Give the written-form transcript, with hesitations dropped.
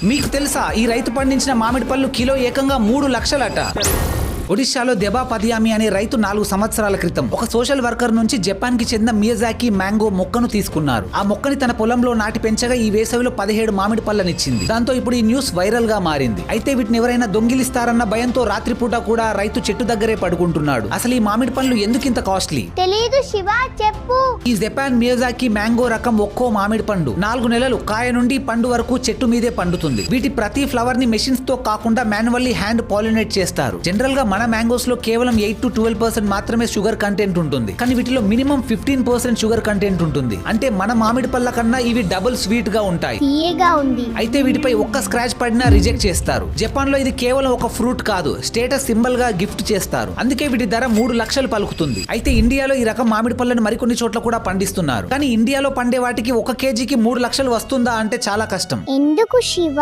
మీకు తెలుసా ఈ రైతు పండించిన మామిడి పళ్ళు కిలో ఏకంగా 3 లక్షలట. ఒడిశాలో దెబా పదియామి అనే రైతు 4 సంవత్సరాల క్రితం ఒక సోషల్ వర్కర్ నుంచి జపాన్ కి చెందిన మియాజాకి మ్యాంగో మొక్కను తీసుకున్నారు. ఆ మొక్కని తన పొలంలో నాటి పెంచగా ఈ వేసవిలో 17 మామిడి పళ్ళనిచ్చింది. దాంతో ఇప్పుడు ఈ న్యూస్ వైరల్ గా మారింది. అయితే వీటిని ఎవరైనా దొంగిలిస్తారన్న భయంతో రాత్రిపూట కూడా రైతు చెట్టు దగ్గరే పడుకుంటున్నాడు. అసలు ఈ మామిడి పళ్ళు ఎందుకింత కాస్ట్లీ? తెలీదు శివ, చెప్పు. ఈ జపాన్ మియాజాకి మ్యాంగో రకం ఒక్కో మామిడి పండు 4 నెలలు కాయ నుండి పండు వరకు చెట్టు మీదే పండుతుంది. వీటి ప్రతి ఫ్లవర్ ని మెషిన్స్ తో కాకుండా మాన్యువల్లీ హ్యాండ్ పాలినేట్ చేస్తారు. జనరల్ గా మన మ్యాంగోస్ లో కేవలం 8 to 12% మాత్రమే షుగర్ కంటెంట్ ఉంటుంది. కానీ వీటిలో మినిమం 15% షుగర్ కంటెంట్ ఉంటుంది. అంటే మన మామిడి పళ్ళ కన్నా ఇవి డబుల్ స్వీట్ గా ఉంటాయి. తీయగా ఉంది. అయితే వీటిపై ఒక్క స్క్రాచ్ పడినా రిజెక్ట్ చేస్తారు. జపాన్ లో ఇది కేవలం ఒక ఫ్రూట్ కాదు, స్టేటస్ సింబల్ గా గిఫ్ట్ చేస్తారు. అందుకే వీటి ధర 3 లక్షలు పలుకుతుంది. అయితే ఇండియాలో ఈ రకం మామిడి పళ్ళను మరికొన్ని చోట్ల కూడా పండిస్తున్నారు. కానీ ఇండియాలో పండే వాటికి 1 కేజీకి 3 లక్షలు వస్తుందా అంటే చాలా కష్టం. ఎందుకు శివ?